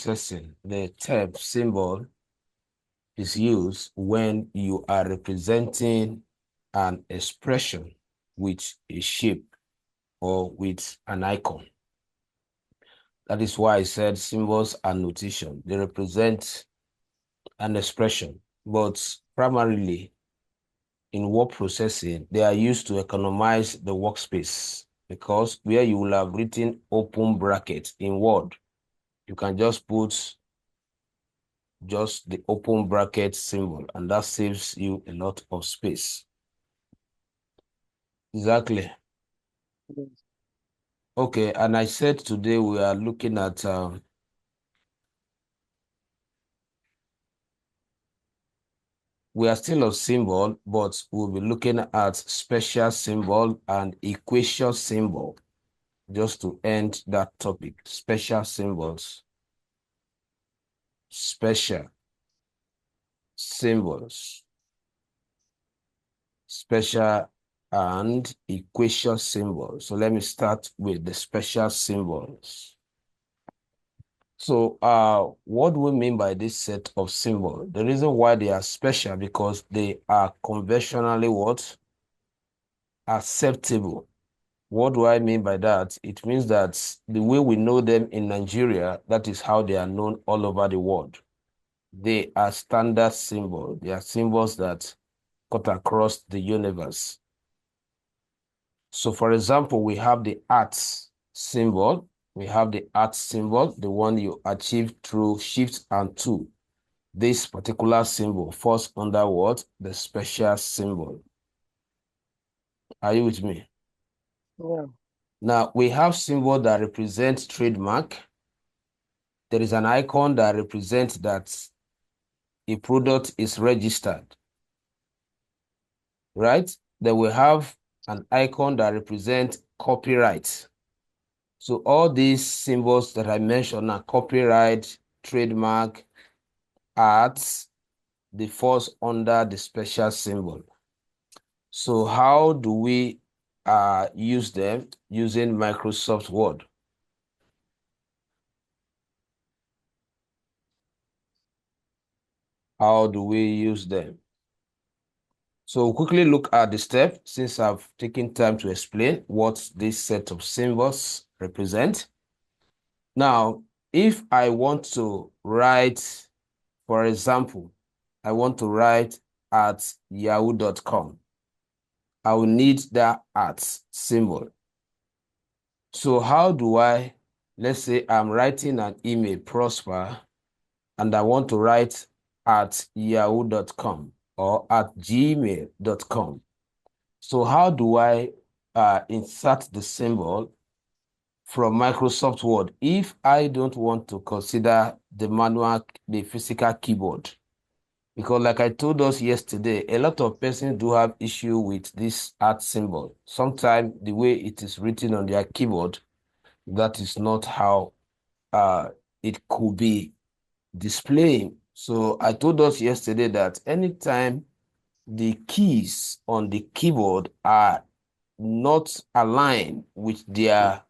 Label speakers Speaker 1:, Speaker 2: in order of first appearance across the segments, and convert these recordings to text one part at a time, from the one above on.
Speaker 1: processing, the type symbol is used when you are representing an expression with a shape or with an icon. That is why I said symbols are notation. They represent an expression, but primarily in word processing, they are used to economize the workspace, because where you will have written open bracket in Word, you can just put just the open bracket symbol, and that saves you a lot of space. Exactly.
Speaker 2: Yes.
Speaker 1: Okay, and I said today we are looking at we are still on symbol, but we'll be looking at special symbol and equation symbol, just to end that topic. Special symbols, special symbols, special and equation symbols. So let me start with the special symbols. So what do we mean by this set of symbols? The reason why they are special, because they are conventionally what? Acceptable. What do I mean by that? It means that the way we know them in Nigeria, that is how they are known all over the world. They are standard symbols. They are symbols that cut across the universe. So for example, we have the arts symbol. We have the arts symbol, the one you achieve through Shift and 2. This particular symbol falls under what? The special symbol. Are you with me?
Speaker 2: Yeah.
Speaker 1: Now, we have symbol that represents trademark. There is an icon that represents that a product is registered, right? Then we have an icon that represents copyright. So all these symbols that I mentioned are copyright, trademark, arts, they falls under the special symbol. So how do we use them? Using Microsoft Word. How do we use them? So quickly look at the step, since I've taken time to explain what this set of symbols represent. Now, if I want to write, for example, I want to write at yahoo.com, I will need that at symbol. So how do I, let's say I'm writing an email, Prosper, and I want to write at yahoo.com or at gmail.com. So how do I insert the symbol from Microsoft Word if I don't want to consider the physical keyboard? Because like I told us yesterday, a lot of persons do have issue with this art symbol. Sometimes the way it is written on their keyboard, that is not how it could be displaying. So I told us yesterday that anytime the keys on the keyboard are not aligned with their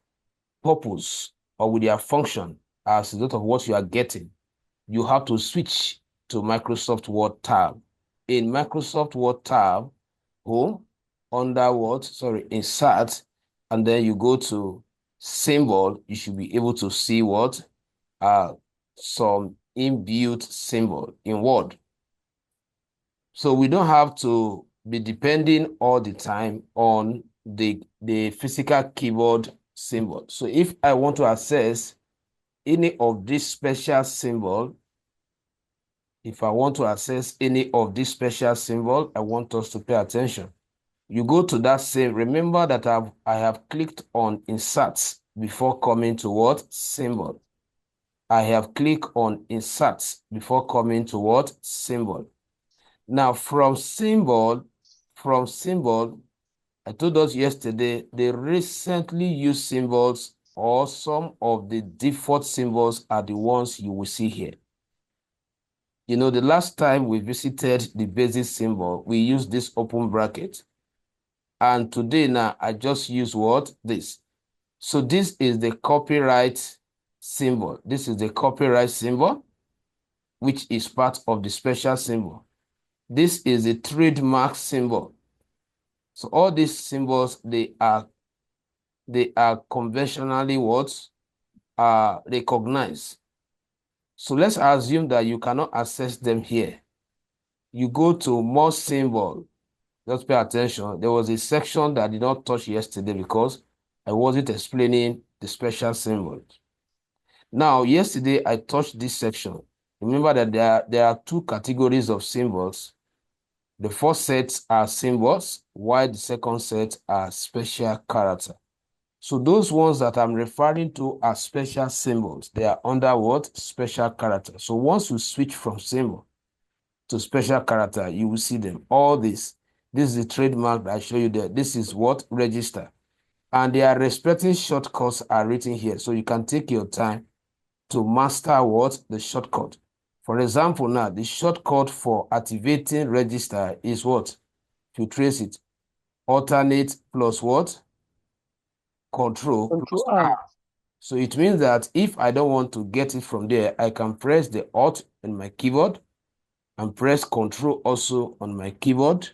Speaker 1: purpose or with their function as a result of what you are getting, you have to switch to Microsoft Word tab. In Microsoft Word tab, home, under what? Sorry, insert, and then you go to symbol, you should be able to see what? Some inbuilt symbol in Word. So we don't have to be depending all the time on the physical keyboard symbol. So if I want to access any of these special symbol, if I want to access any of this special symbol, I want us to pay attention. You go to that same, remember that I have clicked on inserts before coming to what? Symbol. I have clicked on inserts before coming to what? Symbol. Now from symbol, I told us yesterday, they recently used symbols, or some of the default symbols are the ones you will see here. You know, the last time we visited the basic symbol, we used this open bracket. And today now, I just use what? This. So this is the copyright symbol. This is the copyright symbol, which is part of the special symbol. This is the trademark symbol. So all these symbols, they are conventionally what are recognized. So let's assume that you cannot access them here. You go to more symbol. Just pay attention. There was a section that I did not touch yesterday because I wasn't explaining the special symbols. Now, yesterday I touched this section. Remember that there are two categories of symbols. The first set are symbols, while the second set are special character. So those ones that I'm referring to are special symbols. They are under what? Special character. So once you switch from symbol to special character, you will see them. All this is the trademark that I show you there. This is what? Register. And their respective shortcuts are written here. So you can take your time to master what? The shortcut. For example, now, the shortcut for activating register is what? If you trace it, alternate plus what? Control plus
Speaker 2: Control R.
Speaker 1: R. So it means that if I don't want to get it from there, I can press the Alt on my keyboard and press Control also on my keyboard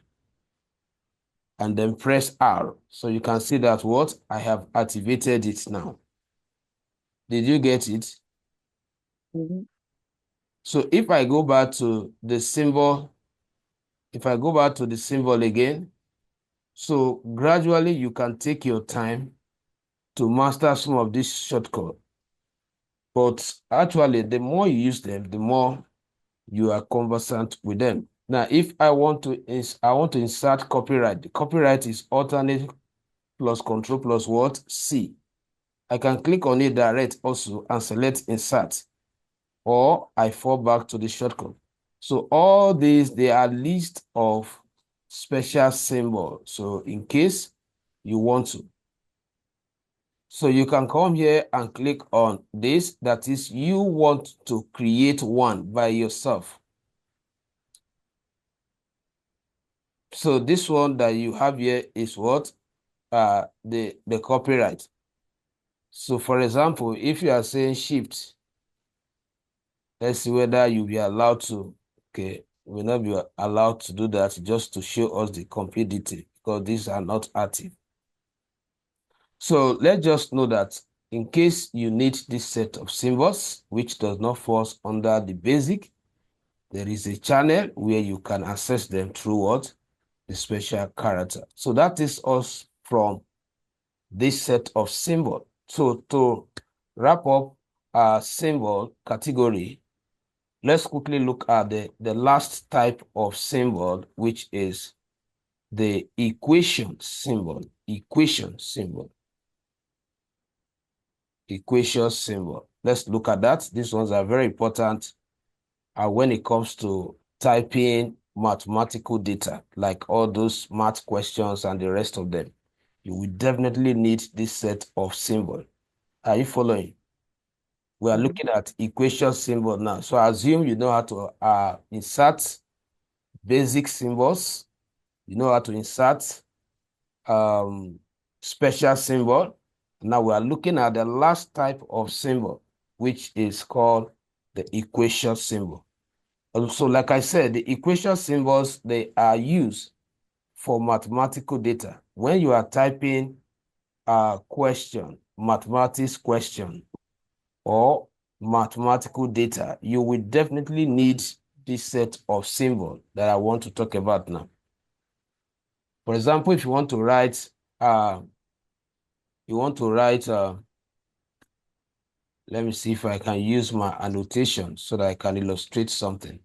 Speaker 1: and then press R. So you can see that what? I have activated it now. Did you get it?
Speaker 2: Mm-hmm.
Speaker 1: So if I go back to the symbol, again, so gradually you can take your time to master some of these shortcuts. But actually, the more you use them, the more you are conversant with them. Now, if I want to insert copyright. The copyright is alternate plus control plus what? C. I can click on it direct also and select insert, or I fall back to the shortcut. So all these, they are list of special symbols. So in case you want to. So you can come here and click on this. That is, you want to create one by yourself. So this one that you have here is what? The copyright. So for example, if you are saying shift, let's see whether you'll be allowed to. Okay, will not be allowed to do that just to show us the complete detail because these are not active. So let's just know that in case you need this set of symbols, which does not fall under the basic, there is a channel where you can access them through what? The special character. So that is us from this set of symbol. So to wrap up our symbol category, let's quickly look at the last type of symbol, which is the equation symbol. Equation symbol. Equation symbol. Let's look at that. These ones are very important when it comes to typing mathematical data, like all those math questions and the rest of them. You will definitely need this set of symbol. Are you following? We are
Speaker 2: Mm-hmm.
Speaker 1: looking at equation symbol now. So I assume you know how to insert basic symbols. You know how to insert special symbol. Now we are looking at the last type of symbol, which is called the equation symbol. Also, like I said, the equation symbols, they are used for mathematical data. When you are typing a question, mathematics question, or mathematical data, you will definitely need this set of symbols that I want to talk about now. For example, if you want to write, uh, let me see if I can use my annotation so that I can illustrate something.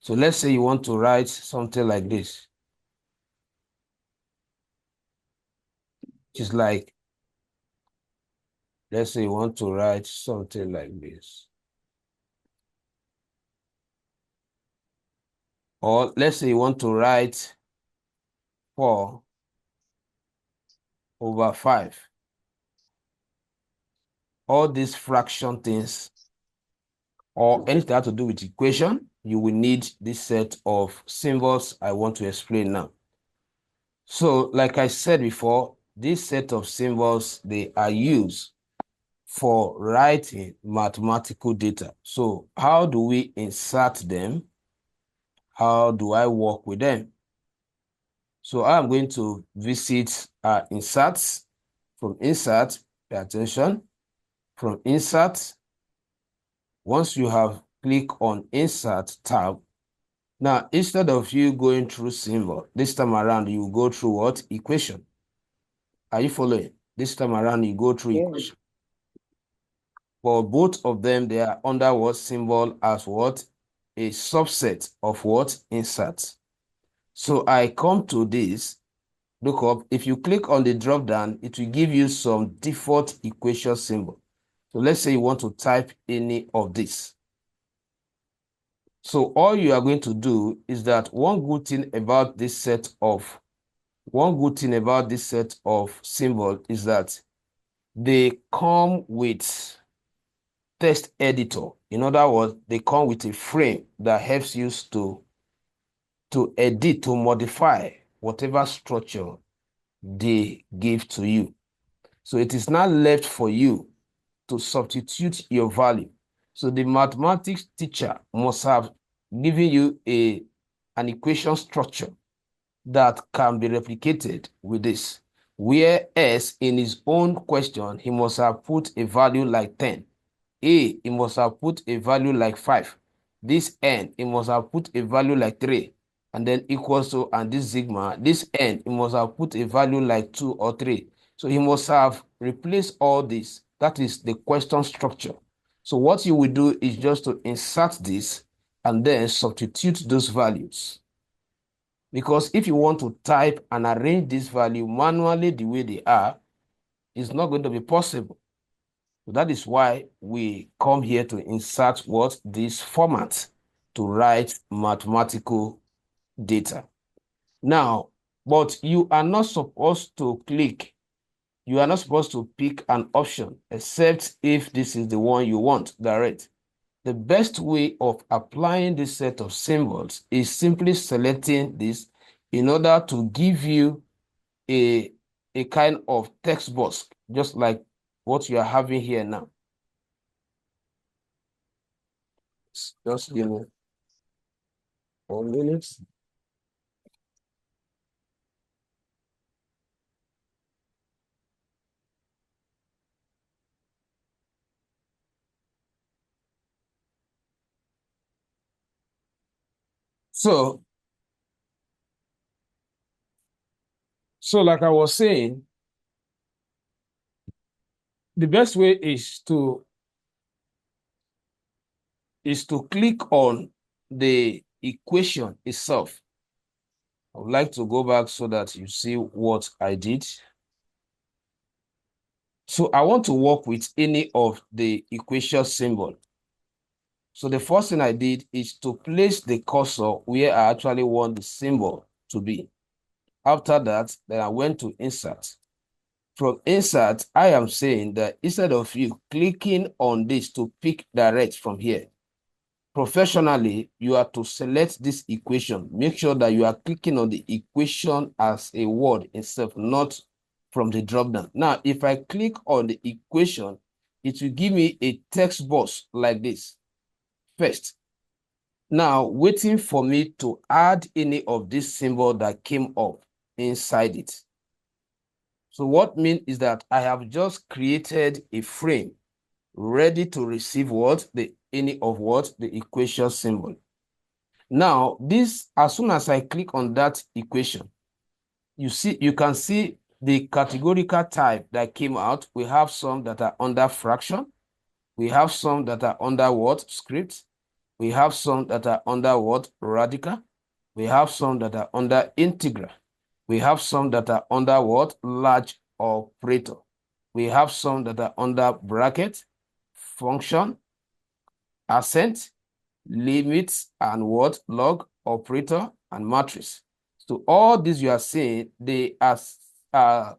Speaker 1: So let's say you want to write something like this. It's like, let's say you want to write something like this. Or let's say you want to write 4/5. All these fraction things or anything that has to do with equation, you will need this set of symbols I want to explain now. So like I said before, this set of symbols, they are used for writing mathematical data. So how do we insert them? How do I work with them? So I'm going to visit inserts. From insert, pay attention. From insert, once you have clicked on insert tab, now instead of you going through symbol, this time around you go through what? Equation. Are you following? This time around you go through
Speaker 2: Yeah.
Speaker 1: equation. For both of them, they are under what symbol as what? A subset of what? Insert. So I come to this, look up. If you click on the drop down, it will give you some default equation symbol. So let's say you want to type any of this. So all you are going to do is that one good thing about this set of symbol is that they come with text editor. In other words, they come with a frame that helps you to edit, to modify whatever structure they give to you. So it is now left for you to substitute your value. So the mathematics teacher must have given you an equation structure that can be replicated with this. Whereas in his own question, he must have put a value like 10. A, he must have put a value like 5. This N, he must have put a value like 3. And then equals to, and this sigma, this N, he must have put a value like 2 or 3. So he must have replaced all this. That is the question structure. So what you will do is just to insert this and then substitute those values. Because if you want to type and arrange this value manually the way they are, it's not going to be possible. So that is why we come here to insert what? This format to write mathematical data. Now, but you are not supposed to click. You are not supposed to pick an option except if this is the one you want direct. The best way of applying this set of symbols is simply selecting this in order to give you a kind of text box, just like what you are having here now. Just give me 1 minute. So, like I was saying, the best way is to click on the equation itself. I would like to go back so that you see what I did. So I want to work with any of the equation symbol. So the first thing I did is to place the cursor where I actually want the symbol to be. After that, then I went to insert. From insert, I am saying that instead of you clicking on this to pick direct from here, professionally, you are to select this equation. Make sure that you are clicking on the equation as a word itself, not from the drop down. Now, if I click on the equation, it will give me a text box like this first. Now, waiting for me to add any of this symbol that came up inside it. So what means is that I have just created a frame ready to receive what? Any of what? The equation symbol. Now, this, as soon as I click on that equation, you can see the categorical type that came out. We have some that are under fraction. We have some that are under what? Script. We have some that are under what? Radical. We have some that are under integral. We have some that are under what? Large operator. We have some that are under bracket, function, accent, limits, and what? Log, operator, and matrix. So all these you are seeing, they are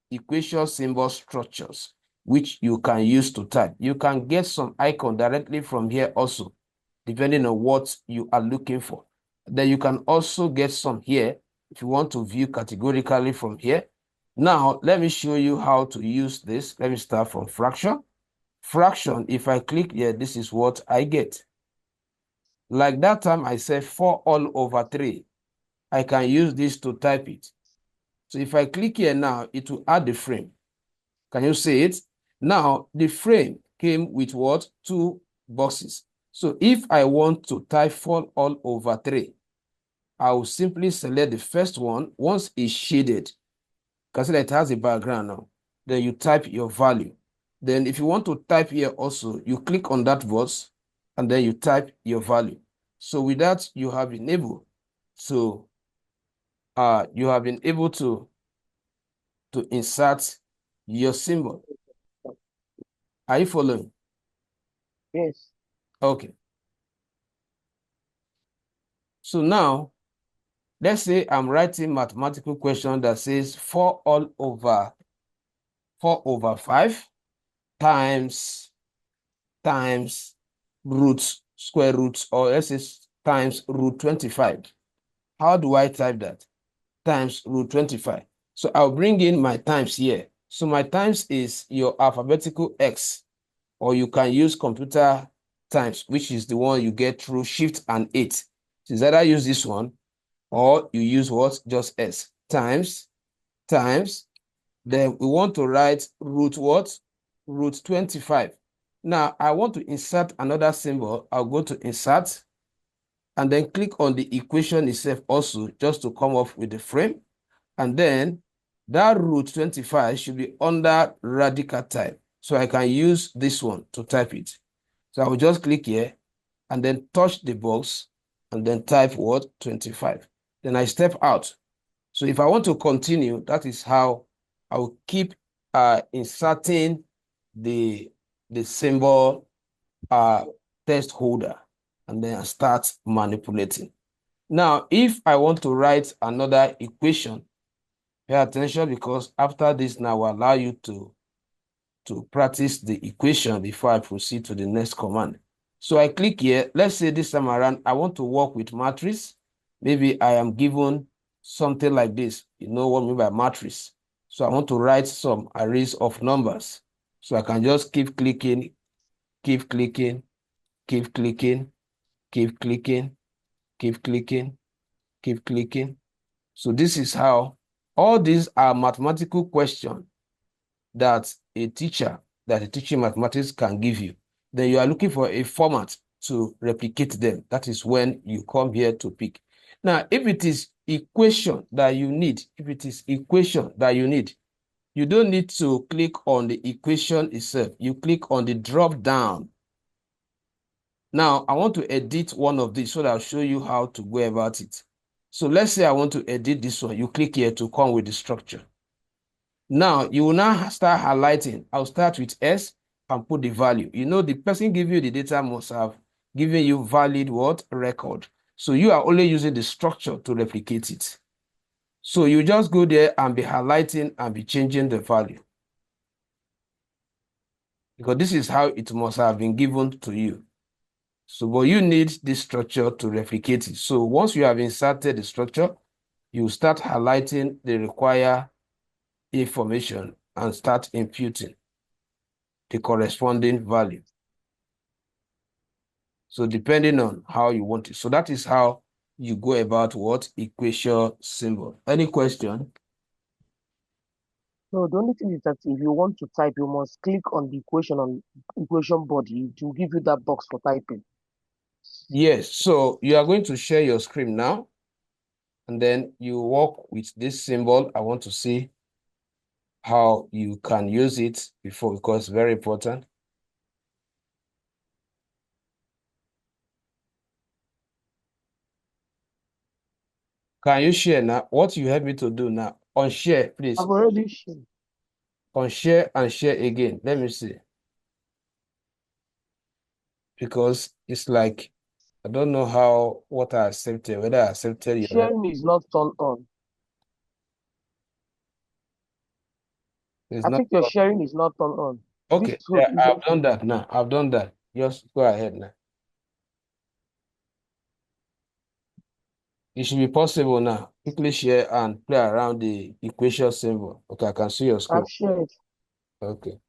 Speaker 1: equation symbol structures, which you can use to type. You can get some icon directly from here also, depending on what you are looking for. Then you can also get some here if you want to view categorically from here. Now, let me show you how to use this. Let me start from fraction. fraction, if I click here, this is what I get. Like that time I said 4 all over 3. I can use this to type it. So if I click here now, it will add the frame. Can you see it? Now, the frame came with what? 2 boxes. So if I want to type 4 all over 3, I will simply select the first one. Once it's shaded, can see that it has a background now. Then you type your value. Then if you want to type here also, you click on that box and then you type your value. So with that, you have been able to insert your symbol. Are you following?
Speaker 2: Yes.
Speaker 1: Okay. So now, let's say I'm writing mathematical question that says 4 all over 5 times root, square root, or let's say times root 25. How do I type that? Times root 25. So I'll bring in my times here. So my times is your alphabetical X, or you can use computer times, which is the one you get through Shift and 8. So it's either use this one, or you use what? Just S. Times. Then we want to write root what? Root 25. Now, I want to insert another symbol. I'll go to insert and then click on the equation itself also just to come up with the frame. And then that root 25 should be under radical type. So I can use this one to type it. So I will just click here and then touch the box and then type what? 25. Then I step out. So if I want to continue, that is how I will keep inserting the symbol text holder and then I start manipulating. Now, if I want to write another equation, pay attention because after this now will allow you to practice the equation before I proceed to the next command. So I click here. Let's say this time around, I want to work with matrix. Maybe I am given something like this. You know what I mean by matrix. So I want to write some arrays of numbers. So I can just keep clicking, keep clicking, keep clicking, keep clicking, keep clicking, keep clicking. So this is how all these are mathematical questions that a teacher that a teaching mathematics can give you. Then you are looking for a format to replicate them. That is when you come here to pick. Now, if it is equation that you need, you don't need to click on the equation itself. You click on the drop down. Now, I want to edit one of these so that I'll show you how to go about it. So let's say I want to edit this one. You click here to come with the structure. Now, you will now start highlighting. I'll start with S and put the value. You know, the person giving you the data must have given you valid what? Record. So you are only using the structure to replicate it. So you just go there and be highlighting and be changing the value. Because this is how it must have been given to you. So, but you need this structure to replicate it. So once you have inserted the structure, you start highlighting the required information and start imputing the corresponding value. So depending on how you want it. So that is how you go about what? Equation symbol. Any question?
Speaker 2: So the only thing is that if you want to type, you must click on the equation on equation body to give you that box for typing.
Speaker 1: Yes. So you are going to share your screen now. And then you work with this symbol. I want to see how you can use it before because it's very important. Can you share now? What you help me to do now? On share, please.
Speaker 2: I've already shared.
Speaker 1: On share and share again. Let me see. Because it's like, I don't know how, what I accepted, whether I accepted your help.
Speaker 2: Sharing is not turned on.
Speaker 1: It's
Speaker 2: I
Speaker 1: not.
Speaker 2: think your sharing is not turned on. This
Speaker 1: Okay,
Speaker 2: food
Speaker 1: yeah,
Speaker 2: is
Speaker 1: I've
Speaker 2: okay.
Speaker 1: done that now. I've done that. Just go ahead now. It should be possible now. Quickly share and play around the equation symbol. Okay, I can see your screen.
Speaker 2: I've shared.
Speaker 1: Okay.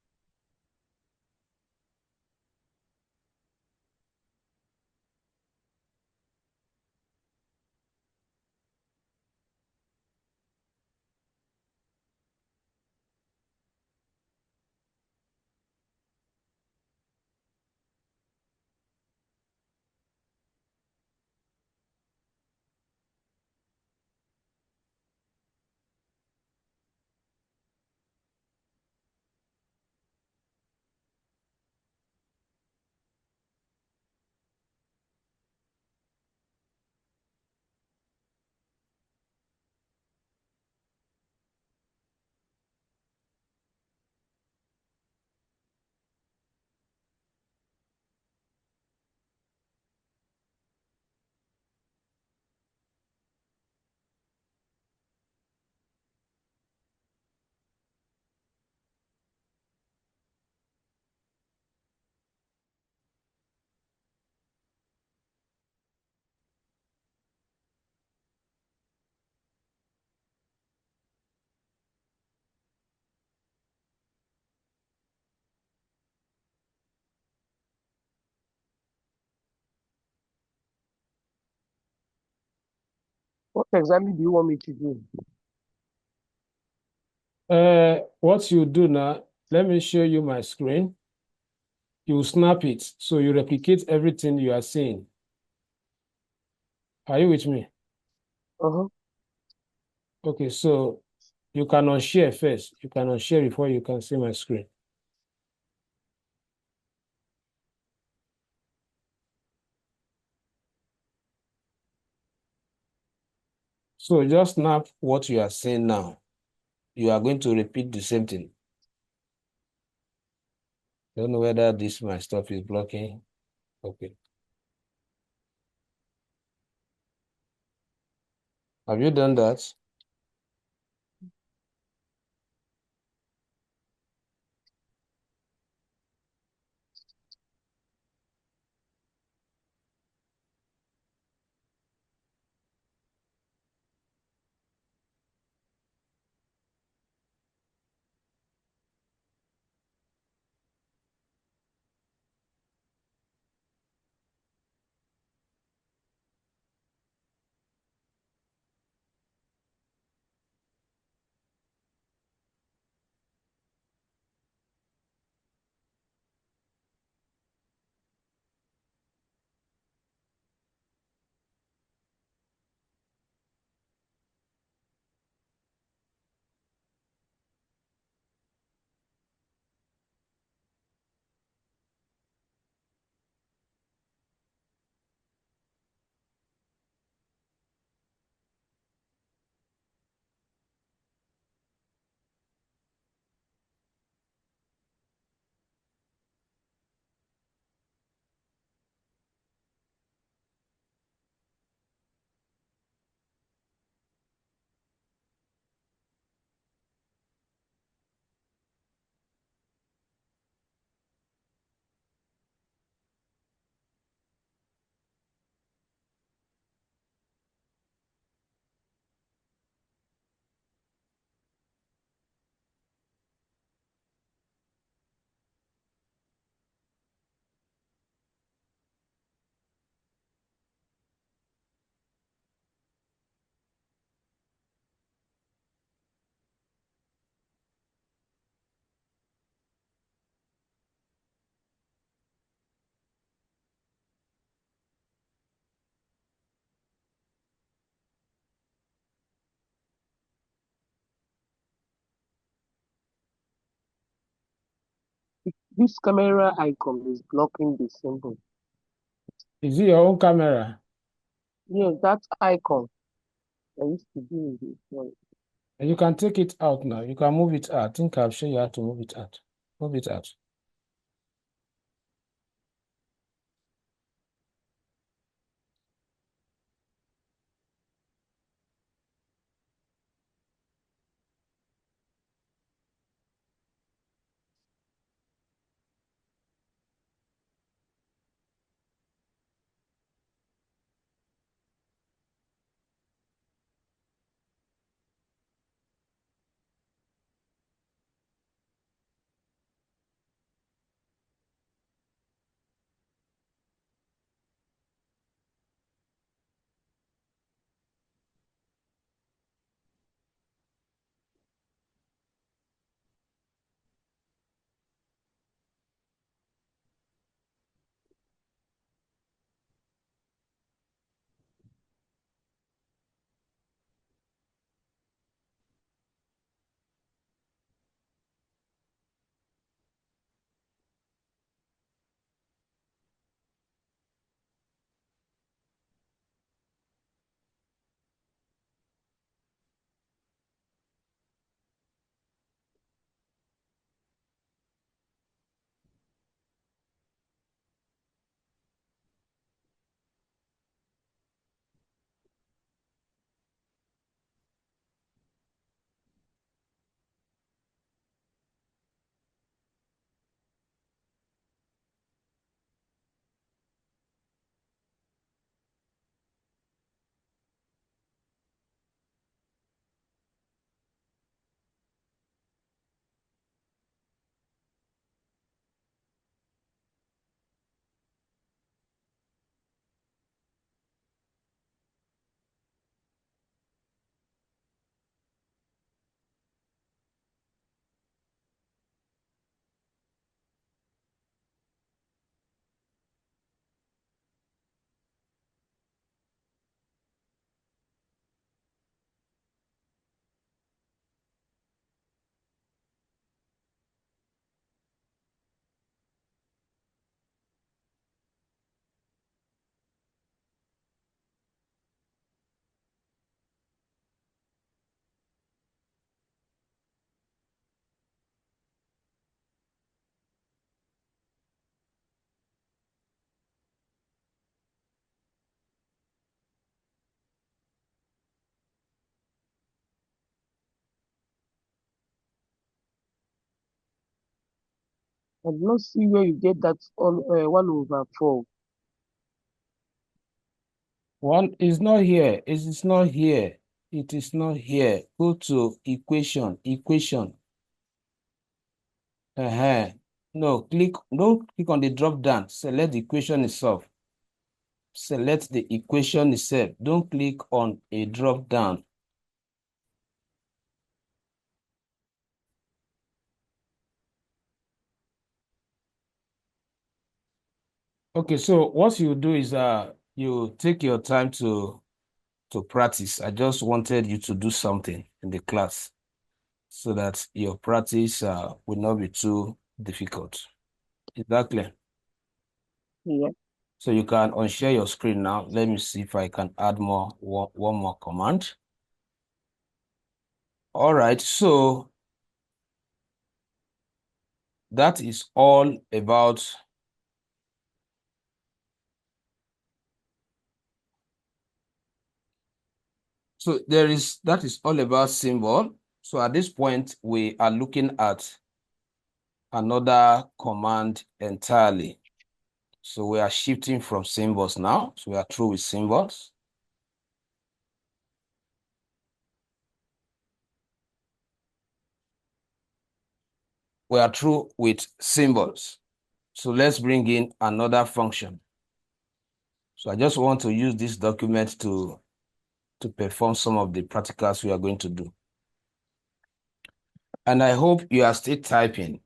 Speaker 2: What exactly do you want me to do?
Speaker 1: What you do now, let me show you my screen. You snap it. So you replicate everything you are seeing. Are you with me?
Speaker 2: Uh-huh.
Speaker 1: Okay, so you can unshare first. You can unshare before you can see my screen. So just snap what you are seeing now. You are going to repeat the same thing. Don't know whether this my stuff is blocking. Okay. Have you done that?
Speaker 2: This camera icon is blocking the symbol.
Speaker 1: Is it your own camera?
Speaker 2: Yes, that icon I used to do in this one.
Speaker 1: You can take it out now. You can move it out. I think I'll show you how to move it out. Move it out.
Speaker 2: I did not see where you get that all 1/4.
Speaker 1: One is not here. It is not here. It is not here. Go to equation. Equation. No, don't click on the drop down. Select the equation itself. Select the equation itself. Don't click on a drop down. Okay, so what you do is you take your time to practice. I just wanted you to do something in the class so that your practice will not be too difficult. Is that clear?
Speaker 2: Yeah.
Speaker 1: So you can unshare your screen now. Let me see if I can add one more command. All right, so that is all about. So that is all about symbol. So at this point, we are looking at another command entirely. So we are shifting from symbols now. So we are through with symbols. We are through with symbols. So let's bring in another function. So I just want to use this document to perform some of the practicals we are going to do. And I hope you are still typing.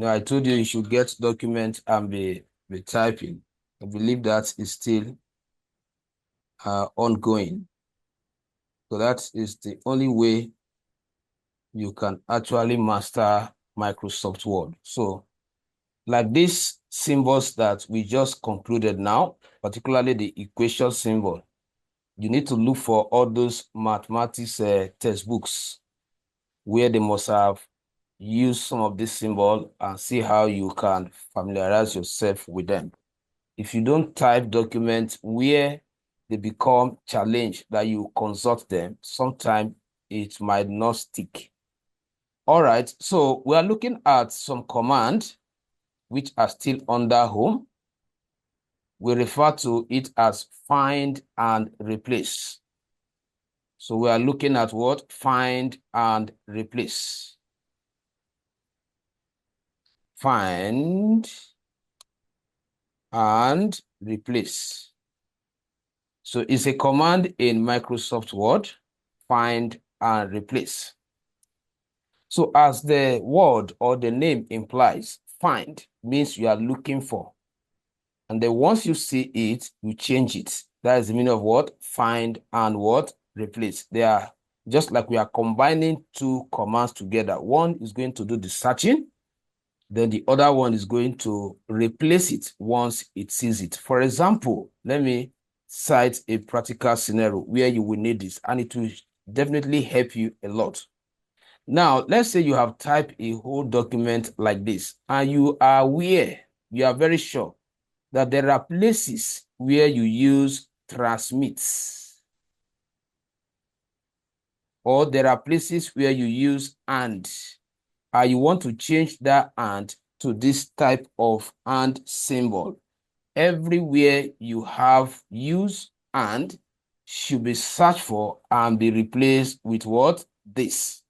Speaker 1: I told you should get document and be typing. I believe that is still ongoing. So that is the only way you can actually master Microsoft Word. So like these symbols that we just concluded now, particularly the equation symbol, you need to look for all those mathematics textbooks where they must have used some of this symbol and see how you can familiarize yourself with them. If you don't type documents where they become challenged that you consult them, sometimes it might not stick. All right, so we are looking at some commands which are still under home. We refer to it as find and replace. So we are looking at what? Find and replace. Find and replace. So it's a command in Microsoft Word, find and replace. So as the word or the name implies, find means you are looking for. And then once you see it, you change it. That is the meaning of what? Find and what? Replace. They are just like we are combining two commands together. One is going to do the searching, then the other one is going to replace it once it sees it. For example, let me cite a practical scenario where you will need this, and it will definitely help you a lot. Now, let's say you have typed a whole document like this, and you are aware, you are very sure that there are places where you use transmits, or there are places where you use and you want to change that and to this type of and symbol. Everywhere you have use and should be searched for and be replaced with what? This.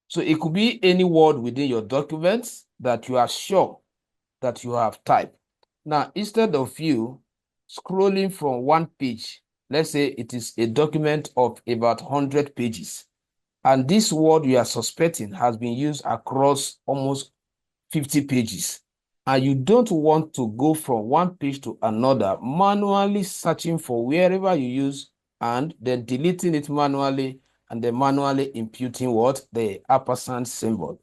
Speaker 1: So it could be any word within your documents that you are sure that you have typed. Now, instead of you scrolling from one page, let's say it is a document of about 100 pages, and this word you are suspecting has been used across almost 50 pages, and you don't want to go from one page to another, manually searching for wherever you use and then deleting it manually and then manually imputing what? The ampersand symbol.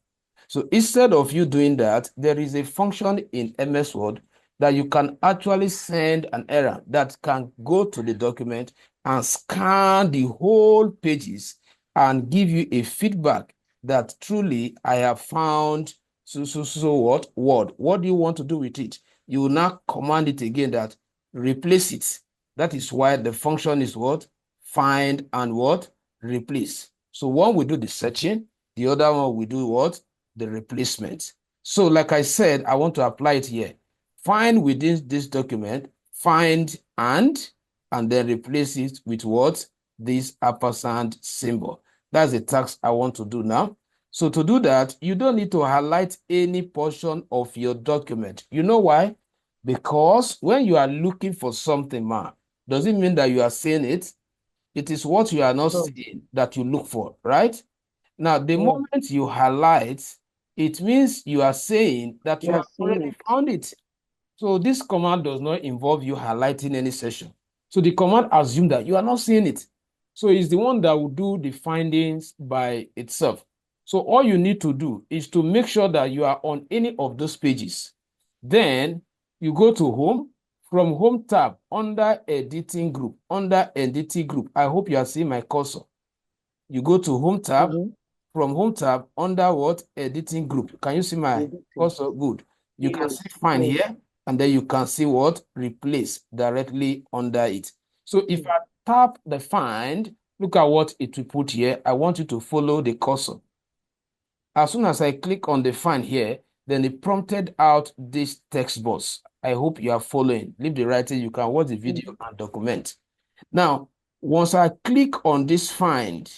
Speaker 1: So instead of you doing that, there is a function in MS Word that you can actually send an error that can go to the document and scan the whole pages and give you a feedback that truly I have found so what word. What do you want to do with it? You will now command it again that replace it. That is why the function is what? Find and what? Replace. So one will do the searching, the other one will do what? The replacement. So like I said, I want to apply it here. Find within this document, find and then replace it with what? This ampersand symbol. That's the task I want to do now. So to do that, you don't need to highlight any portion of your document. You know why? Because when you are looking for something, man, does it mean that you are seeing it? It is what you are not
Speaker 2: No.
Speaker 1: seeing that you look for, right? Now, the
Speaker 2: Yeah.
Speaker 1: moment you highlight, it means you are saying that
Speaker 2: You
Speaker 1: you
Speaker 2: are
Speaker 1: have
Speaker 2: seeing
Speaker 1: already
Speaker 2: it.
Speaker 1: found it. So this command does not involve you highlighting any section. So the command assumes that you are not seeing it. So it's the one that will do the findings by itself. So all you need to do is to make sure that you are on any of those pages. Then you go to home. From home tab under editing group, under editing group. I hope you are seeing my cursor. You go to home tab.
Speaker 2: Mm-hmm.
Speaker 1: From home tab under what? Editing group. Can you see my
Speaker 2: Editing.
Speaker 1: cursor? Good. You can
Speaker 2: Yes.
Speaker 1: see fine
Speaker 2: Yes.
Speaker 1: here, and then you can see what? Replace directly under it. So if
Speaker 2: Mm.
Speaker 1: I tap the find, look at what it will put here. I want you to follow the cursor. As soon as I click on the find here, then it prompted out this text box. I hope you are following. Leave the writing. You can watch the video
Speaker 2: Mm-hmm.
Speaker 1: and document. Now, once I click on this find,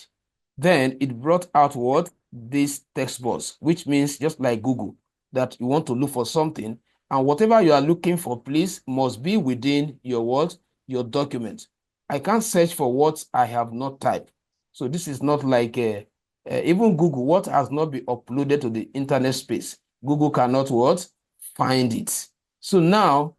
Speaker 1: then it brought out what? This text box, which means just like Google, that you want to look for something, and whatever you are looking for, please, must be within your what? Your document. I can't search for what I have not typed. So this is not like even Google, what has not been uploaded to the internet space. Google cannot what? Find it. So now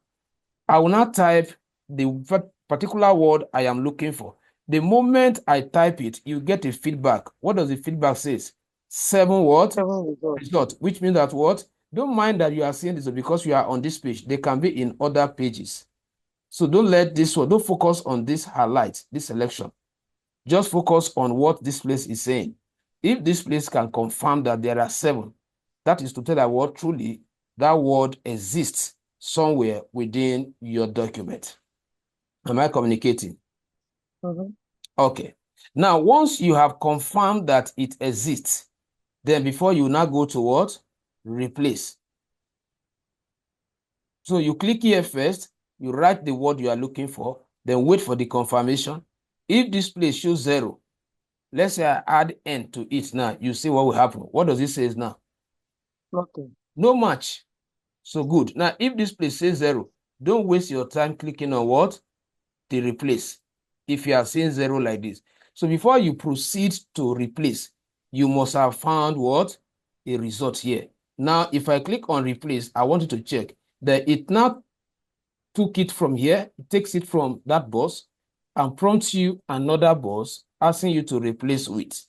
Speaker 1: I will not type the particular word I am looking for. The moment I type it, you get a feedback. What does the feedback say? 7 what?
Speaker 2: 7 results.
Speaker 1: Result, which means that what? Don't mind that you are seeing this because you are on this page. They can be in other pages. So don't let this one, don't focus on this highlight, this selection. Just focus on what this place is saying. If this place can confirm that there are 7, that is to tell that what truly that word exists somewhere within your document. Am I communicating?
Speaker 2: Mm-hmm.
Speaker 1: Okay. Now, once you have confirmed that it exists, then before you now go to what? Replace. So you click here first, you write the word you are looking for, then wait for the confirmation. If this place shows 0, let's say I add n to it now, you see what will happen. What does it say now?
Speaker 2: Nothing.
Speaker 1: No match. So good. Now, if this place says 0, don't waste your time clicking on what? The replace. If you are seeing 0 like this. So before you proceed to replace, you must have found what? A result here. Now, if I click on replace, I want you to check that it now took it from here, it takes it from that box and prompts you another box asking you to replace with.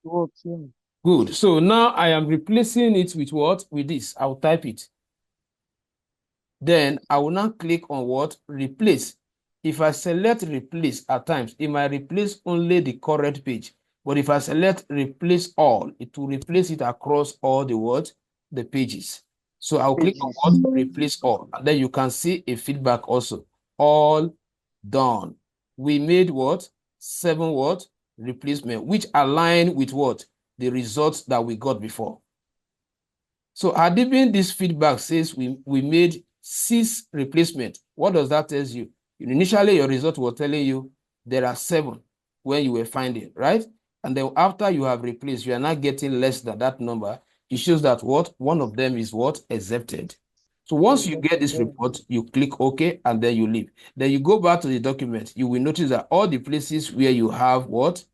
Speaker 2: What? Yeah.
Speaker 1: Good. So now I am replacing it with what? With this. I'll type it. Then I will now click on what? Replace. If I select replace at times, it might replace only the current page. But if I select replace all, it will replace it across all the words, the pages. So I'll click on
Speaker 2: Pages.
Speaker 1: what? Replace all. And then you can see a feedback also. All done. We made what? 7 what? Replacement, which align with what? The results that we got before. So Adibin, this feedback says we made 6 replacements. What does that tell you? Initially, your result was telling you there are 7 when you were finding, right? And then after you have replaced, you are not getting less than that number. It shows that what? One of them is what? Accepted. So once you get
Speaker 2: Accepted.
Speaker 1: this
Speaker 2: Yeah.
Speaker 1: report, you click OK, and then you leave. Then you go back to the document. You will notice that all the places where you have what?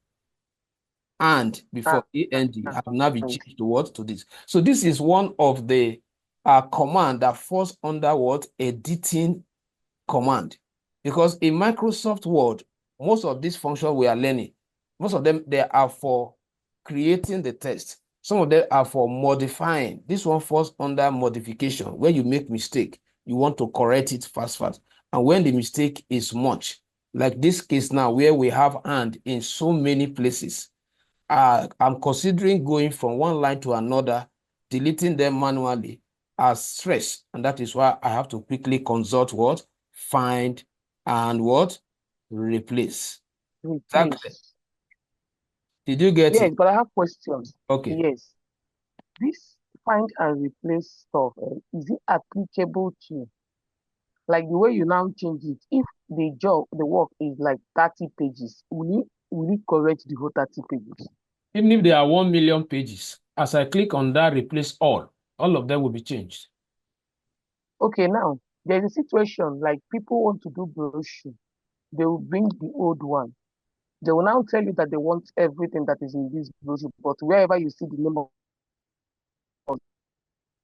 Speaker 1: And before and have now been
Speaker 2: And
Speaker 1: changed to what? To this. So this is one of the command that falls under what? Editing command. Because in Microsoft Word, most of these functions we are learning, most of them, they are for creating the text. Some of them are for modifying. This one falls under modification. When you make mistake, you want to correct it fast, fast. And when the mistake is much, like this case now, where we have and in so many places, I'm considering going from one line to another, deleting them manually as stress. And that is why I have to quickly consult what? Find and what? Replace. Exactly.
Speaker 2: replace.
Speaker 1: Did you get
Speaker 2: Yes,
Speaker 1: it?
Speaker 2: but I have questions.
Speaker 1: Okay.
Speaker 2: Yes. This. find and replace stuff, is it applicable to like the way you now change it? If the work is like 30 pages, will it correct the whole 30 pages?
Speaker 1: Even if there are 1 million pages, as I click on that replace all of them will be changed.
Speaker 2: Okay, now there's a situation like people want to do brochure, they will bring the old one. They will now tell you that they want everything that is in this brochure, but wherever you see the name of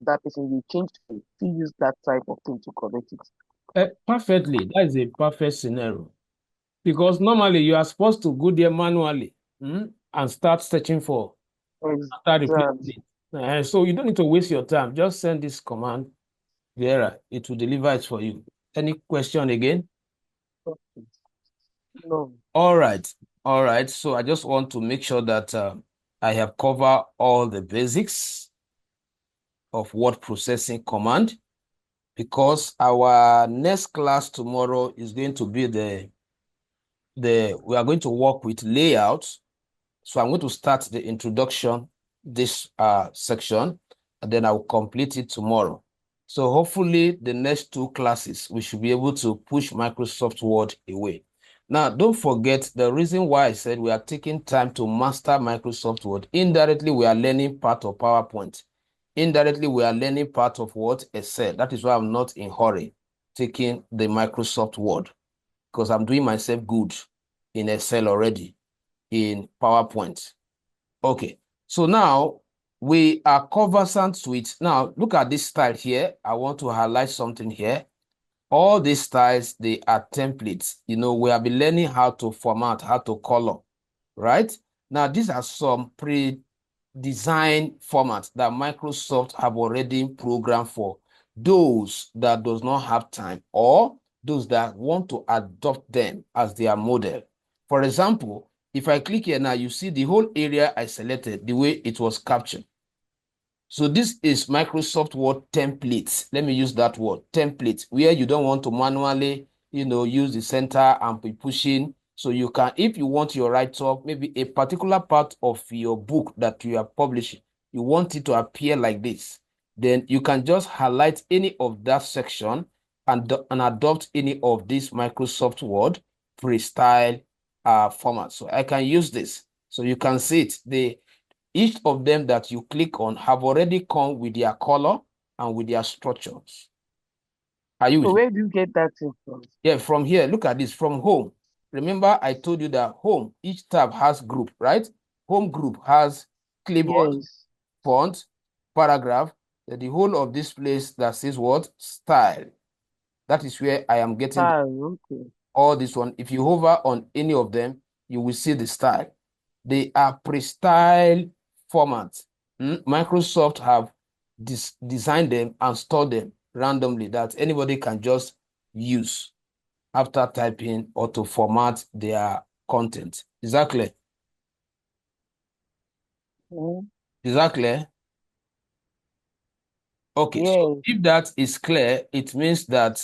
Speaker 2: that person, you change to still use that type of thing to correct it.
Speaker 1: Perfectly. That is a perfect scenario. Because normally you are supposed to go there manually, and start searching for, start replacing
Speaker 2: Exactly.
Speaker 1: it. So you don't need to waste your time. Just send this command, Vera. It will deliver it for you. Any question again?
Speaker 2: No.
Speaker 1: All right. All right. So I just want to make sure that I have covered all the basics of word processing command, because our next class tomorrow is going to be we are going to work with layouts. So I'm going to start the introduction, this section, and then I will complete it tomorrow. So hopefully the next two classes, we should be able to push Microsoft Word away. Now, don't forget the reason why I said we are taking time to master Microsoft Word. Indirectly, we are learning part of PowerPoint. Indirectly, we are learning part of what Excel. That is why I'm not in hurry taking the Microsoft Word, because I'm doing myself good in Excel already, in PowerPoint. Okay, so now we are conversant with, now look at this style here. I want to highlight something here. All these styles, they are templates. You know, we have been learning how to format, how to color, right? Now, these are some pre-designed formats that Microsoft have already programmed for those that does not have time, or those that want to adopt them as their model. For example, if I click here now, you see the whole area I selected, the way it was captured. So this is Microsoft Word templates. Let me use that word, template, where you don't want to manually, use the center and be pushing. So you can, if you want your write-up, maybe a particular part of your book that you are publishing, you want it to appear like this, then you can just highlight any of that section and adopt any of this Microsoft Word freestyle format. So I can use this. So you can see it. Each of them that you click on have already come with their color and with their structures. Are you
Speaker 2: So
Speaker 1: with me?
Speaker 2: where do you get that thing from?
Speaker 1: Yeah, from here, look at this, from home. Remember, I told you that home, each tab has group, right? Home group has clipboard,
Speaker 2: Yes.
Speaker 1: font, paragraph, the whole of this place that says what? Style. That is where I am getting
Speaker 2: Okay.
Speaker 1: all this one. If you hover on any of them, you will see the style. They are pre-styled formats. Microsoft have designed them and stored them randomly that anybody can just use after typing or to format their content. Is that clear?
Speaker 2: Mm.
Speaker 1: Is that clear? Okay, so
Speaker 2: Yes.
Speaker 1: if that is clear, it means that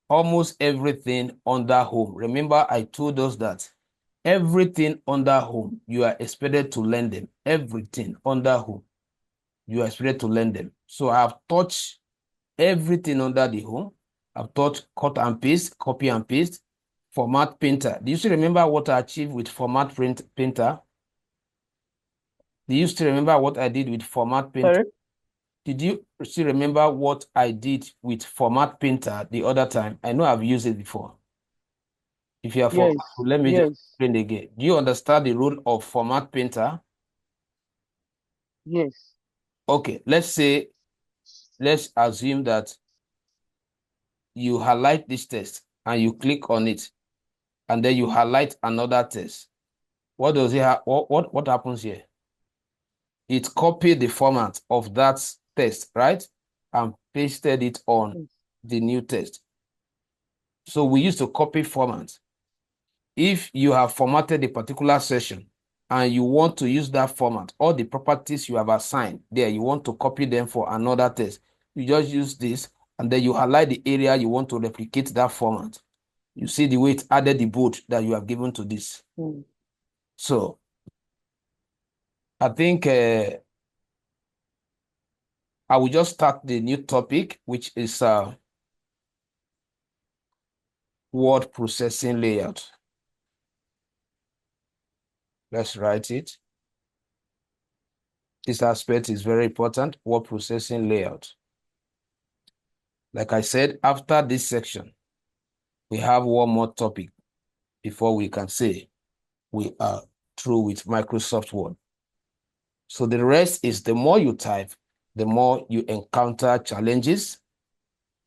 Speaker 1: almost everything under home. Remember, I told us that everything under home, you are expected to learn them. Everything under home, you are expected to learn them. So I have touched everything under the home. I've taught cut and paste, copy and paste, format painter. Do you still remember what I achieved with format painter? Do you still remember what I did with format painter?
Speaker 2: Sorry?
Speaker 1: Did you still remember what I did with format painter the other time? I know I've used it before. If you have
Speaker 2: Yes.
Speaker 1: forgotten, let me just
Speaker 2: Yes.
Speaker 1: explain again. Do you understand the role of format painter?
Speaker 2: Yes.
Speaker 1: Okay, let's assume that you highlight this text and you click on it, and then you highlight another text. What does it have? What happens here? It copied the format of that text, right? And pasted it on
Speaker 2: Yes.
Speaker 1: the new text. So we used to copy format. If you have formatted a particular session and you want to use that format, all the properties you have assigned there, you want to copy them for another text, you just use this, and then you highlight the area you want to replicate that format. You see the way it added the bold that you have given to this.
Speaker 2: Mm.
Speaker 1: So I think I will just start the new topic, which is word processing layout. Let's write it. This aspect is very important, word processing layout. Like I said, after this section, we have one more topic before we can say we are through with Microsoft Word. So the rest is the more you type, the more you encounter challenges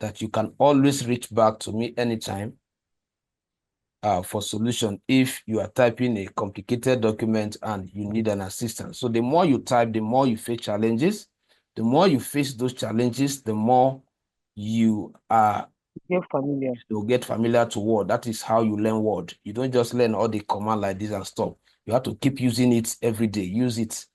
Speaker 1: that you can always reach back to me anytime for solution if you are typing a complicated document and you need an assistant. So the more you type, the more you face challenges. The more you face those challenges, the more you are
Speaker 2: Get familiar.
Speaker 1: to get familiar to Word. That is how you learn Word. You don't just learn all the command like this and stop. You have to keep using it every day. Use it.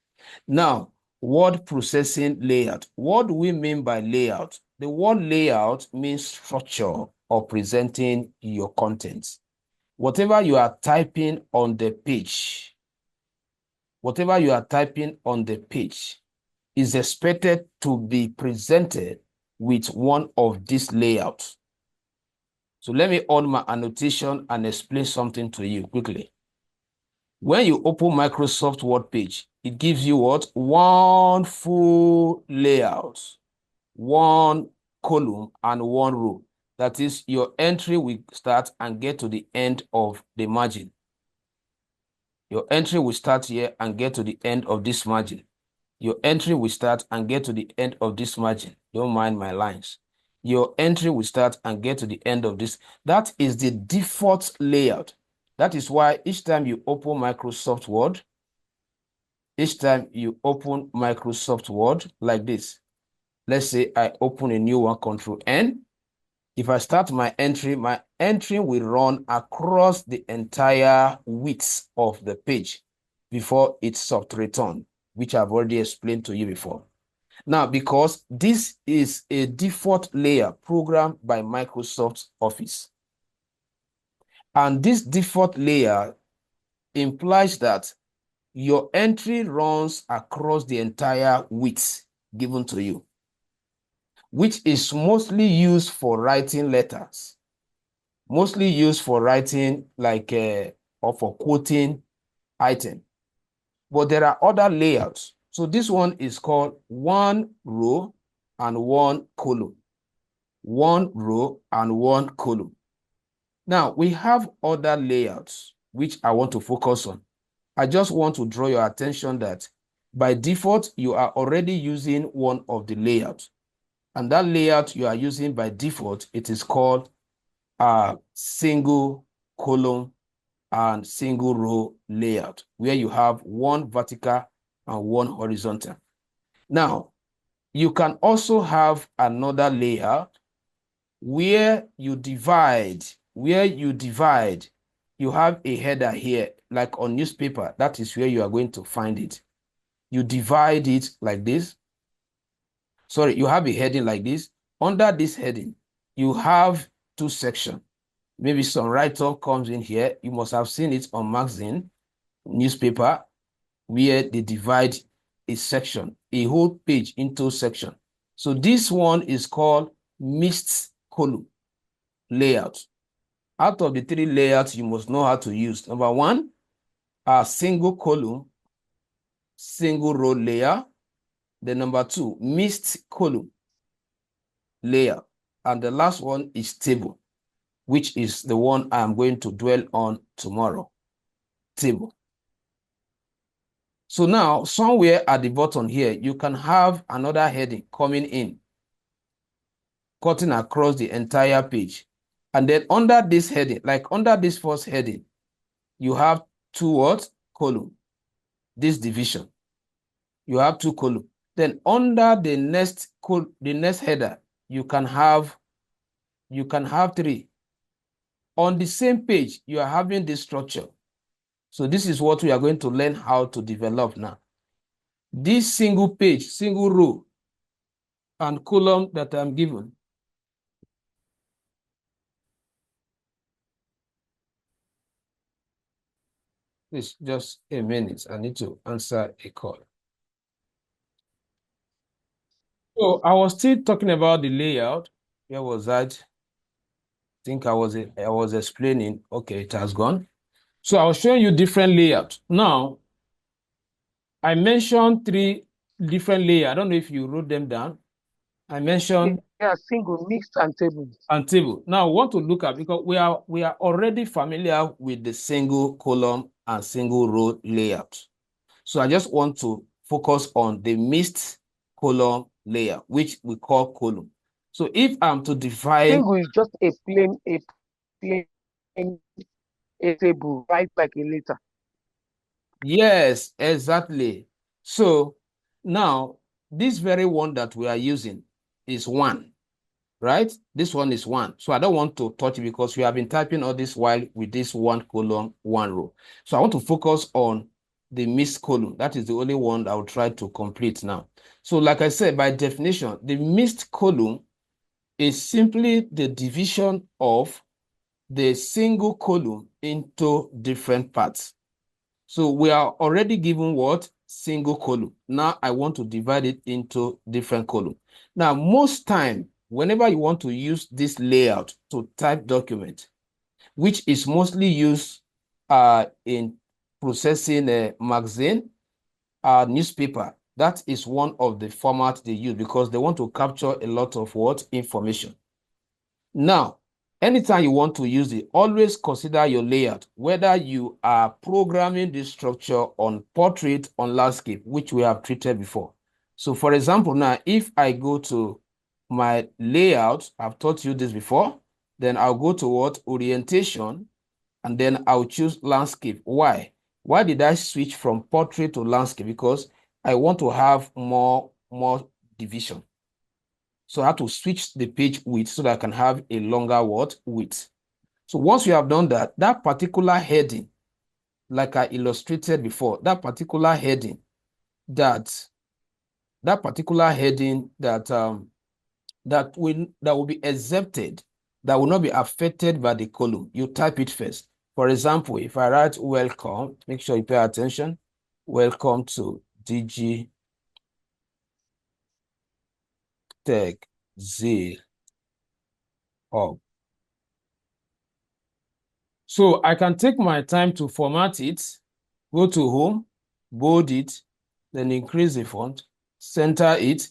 Speaker 1: Now, word processing layout. What do we mean by layout? The word layout means structure or presenting your content. Whatever you are typing on the page, whatever you are typing on the page is expected to be presented with one of these layouts. So let me on my annotation and explain something to you quickly. When you open Microsoft Word page, it gives you what? One full layout, one column and one row. That is, your entry will start and get to the end of the margin. Your entry will start here and get to the end of this margin. Your entry will start and get to the end of this margin. Don't mind my lines. Your entry will start and get to the end of this. That is the default layout. That is why each time you open Microsoft Word, like this, let's say I open a new one, Control N. If I start my entry will run across the entire width of the page before it soft return, which I've already explained to you before. Now, because this is a default layer programmed by Microsoft Office, and this default layer implies that your entry runs across the entire width given to you, which is mostly used for writing letters, mostly used for writing like or for quoting item. But there are other layouts. So this one is called one row and one column. One row and one column. Now we have other layouts which I want to focus on. I just want to draw your attention that by default, you are already using one of the layouts. And that layout you are using by default, it is called a single column and single row layout, where you have one vertical and one horizontal. Now, you can also have another layout where you divide, you have a header here, like on newspaper. That is where you are going to find it. You divide it like this. Sorry, you have a heading like this. Under this heading, you have two sections. Maybe some write-up comes in here. You must have seen it on magazine, newspaper, where they divide a section, a whole page into section. So this one is called mixed column layout. Out of the three layouts you must know how to use. Number one, a single column, single row layer. Then number two, mixed column layer. And the last one is table, which is the one I'm going to dwell on tomorrow. Table. So now, somewhere at the bottom here, you can have another heading coming in, cutting across the entire page. And then under this heading, like under this first heading, you have two what? Column. This division. You have two columns. Then under the next header, you can have three. On the same page, you are having this structure. So this is what we are going to learn how to develop now. This single page, single row, and column that I'm given. Please, just a minute. I need to answer a call. So I was still talking about the layout. Where was that? I think I was explaining. Okay, it has gone. So I was showing you different layouts. Now, I mentioned three different layouts. I don't know if you wrote them down. I mentioned
Speaker 2: Yeah, single, mixed, and table.
Speaker 1: and table. Now, I want to look at because we are already familiar with the single column and single row layout. So I just want to focus on the mixed column layer, which we call column. So if I'm to define,
Speaker 2: Single is just plain, a table, right like a letter.
Speaker 1: yes, exactly. So now this very one that we are using is one, right? This one is one. So I don't want to touch it because we have been typing all this while with this one column, one row. So I want to focus on the mixed column. That is the only one I will try to complete now. So like I said, by definition, the mixed column is simply the division of the single column into different parts. So we are already given what? Single column. Now I want to divide it into different column. Now, most time, whenever you want to use this layout to type document, which is mostly used in processing a magazine, newspaper, that is one of the formats they use because they want to capture a lot of what? Information. Now, anytime you want to use it, always consider your layout, whether you are programming this structure on portrait, on landscape, which we have treated before. So for example, now, if I go to my layout, I've taught you this before, then I'll go to what? Orientation, and then I'll choose landscape. Why? Why did I switch from portrait to landscape? Because I want to have more division. So I have to switch the page width so that I can have a longer what? Width. So once you have done that, that particular heading, like I illustrated before, that that particular heading that will be exempted, that will not be affected by the column. You type it first. For example, if I write welcome, make sure you pay attention. Welcome to DG Tech Z Hub. So I can take my time to format it, go to home, bold it, then increase the font, center it,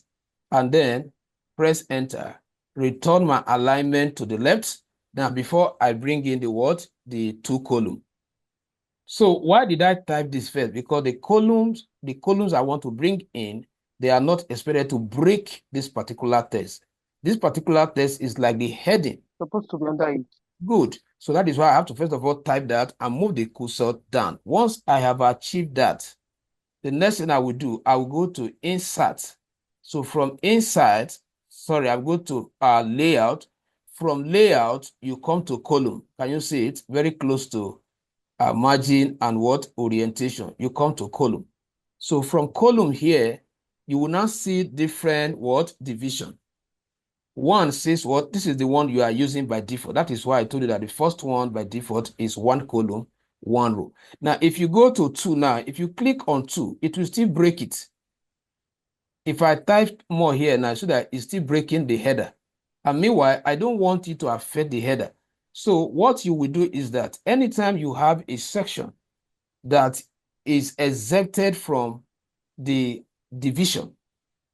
Speaker 1: and then press enter. Return my alignment to the left. Now, before I bring in the what? The two column. So why did I type this first? Because the columns I want to bring in, they are not expected to break this particular text. This particular text is like the heading.
Speaker 2: Supposed to be under it.
Speaker 1: Good. So that is why I have to first of all type that and move the cursor down. Once I have achieved that, the next thing I will do, I will go to insert. So from insert, sorry, I'll go to layout. From layout, you come to column. Can you see it? Very close to margin and what? Orientation. You come to column. So from column here, you will now see different what? Division. One says what? This is the one you are using by default. That is why I told you that the first one by default is one column, one row. Now, if you go to two now, if you click on two, it will still break it. If I type more here now, so that it's still breaking the header. And meanwhile, I don't want it to affect the header. So what you will do is that anytime you have a section that is exempted from the division,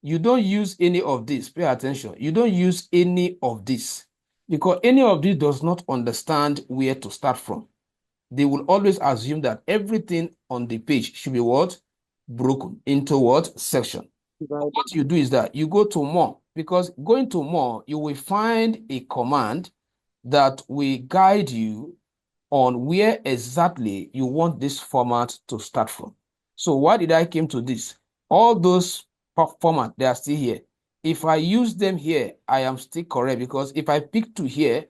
Speaker 1: you don't use any of this. Pay attention. You don't use any of this because any of this does not understand where to start from. They will always assume that everything on the page should be what? Broken into what? Section.
Speaker 2: Divided.
Speaker 1: What you do is that you go to more, because going to more, you will find a command that will guide you on where exactly you want this format to start from. So why did I came to this? All those format, they are still here. If I use them here, I am still correct because if I pick to here,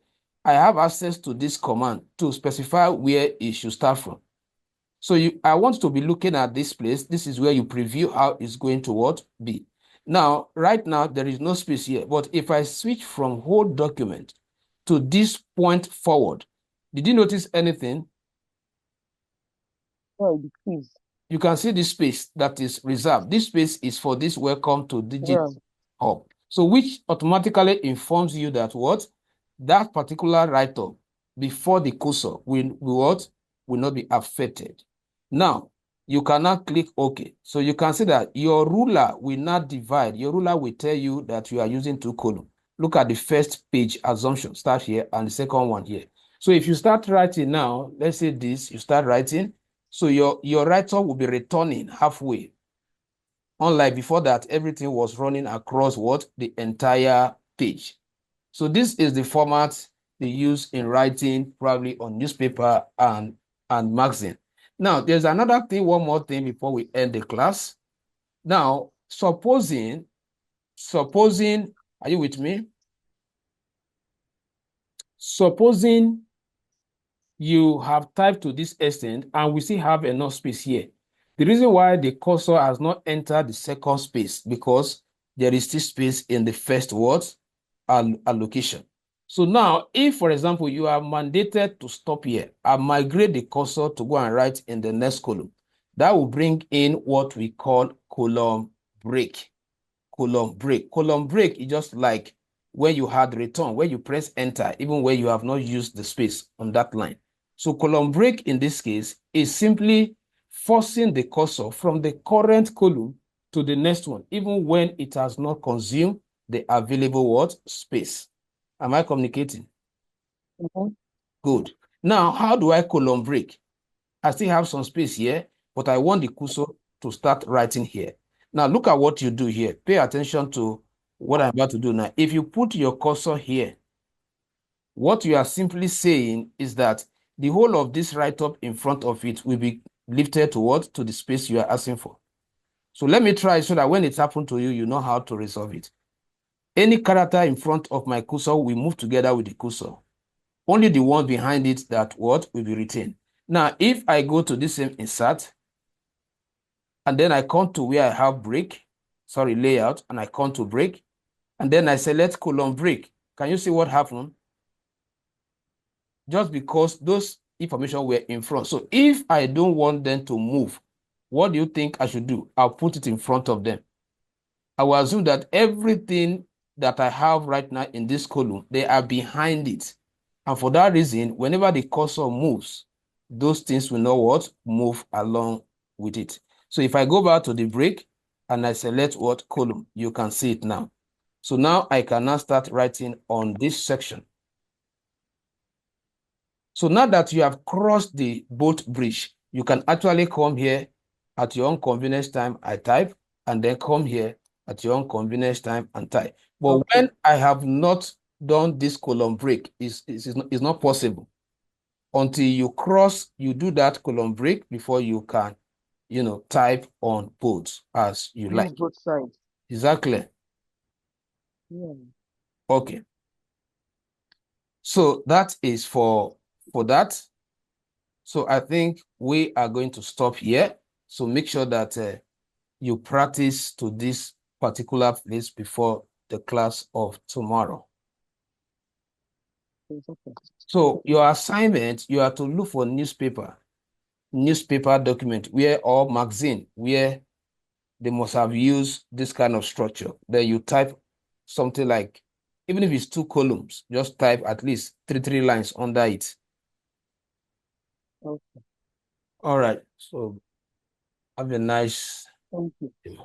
Speaker 1: I have access to this command to specify where it should start from. So I want to be looking at this place. This is where you preview how it's going to what be. Now, right now, there is no space here. But if I switch from whole document to this point forward, did you notice anything?
Speaker 2: Yeah, it decrease.
Speaker 1: You can see this space that is reserved. This space is for this welcome to Digit
Speaker 2: Yeah.
Speaker 1: Hub. So which automatically informs you that what? That particular write-up before the cursor will what? Will not be affected. Now, you cannot click OK. So you can see that your ruler will not divide. Your ruler will tell you that you are using two columns. Look at the first page assumption, start here, and the second one here. So if you start writing now, let's say this, you start writing, so your write-up will be returning halfway. Unlike before that, everything was running across what? The entire page. So this is the format they use in writing, probably on newspaper and magazine. Now, there's another thing, one more thing before we end the class. Now, supposing, are you with me? Supposing you have typed to this extent and we still have enough space here. The reason why the cursor has not entered the second space because there is still space in the first word allocation. So now, if, for example, you are mandated to stop here and migrate the cursor to go and write in the next column, that will bring in what we call column break. Column break. Column break is just like when you had return, where you press enter, even where you have not used the space on that line. So column break in this case is simply forcing the cursor from the current column to the next one, even when it has not consumed the available what? Space. Am I communicating?
Speaker 2: Mhm.
Speaker 1: Good. Now, how do I column break? I still have some space here, but I want the cursor to start writing here. Now, look at what you do here. Pay attention to what I'm about to do now. If you put your cursor here, what you are simply saying is that the whole of this write-up in front of it will be lifted to what? To the space you are asking for. So let me try so that when it happens to you, you know how to resolve it. Any character in front of my cursor will move together with the cursor. Only the one behind it that what will be retained. Now, if I go to this same insert, and then I come to where I have break, sorry, layout, and I come to break, and then I select column break. Can you see what happened? Just because those information were in front. So if I don't want them to move, what do you think I should do? I'll put it in front of them. I will assume that everything that I have right now in this column, they are behind it. And for that reason, whenever the cursor moves, those things will not what? Move along with it. So if I go back to the break and I select what? Column, you can see it now. So now I can now start writing on this section. So now that you have crossed the boat bridge, you can actually come here at your own convenience time, I type, and then come here at your own convenience time and type. But
Speaker 2: Okay.
Speaker 1: when I have not done this column break, it's not possible. Until you cross, you do that column break before you can, type on both as you
Speaker 2: Use
Speaker 1: like.
Speaker 2: both sides.
Speaker 1: Exactly.
Speaker 2: Yeah.
Speaker 1: Okay. So that is for that. So I think we are going to stop here. So make sure that you practice to this particular place before the class of tomorrow.
Speaker 2: It's okay.
Speaker 1: So your assignment, you are to look for newspaper document or magazine where they must have used this kind of structure. Then you type something like, even if it's 2 columns, just type at least three lines under it.
Speaker 2: Okay.
Speaker 1: All right. So have a nice
Speaker 2: Thank you.
Speaker 1: day.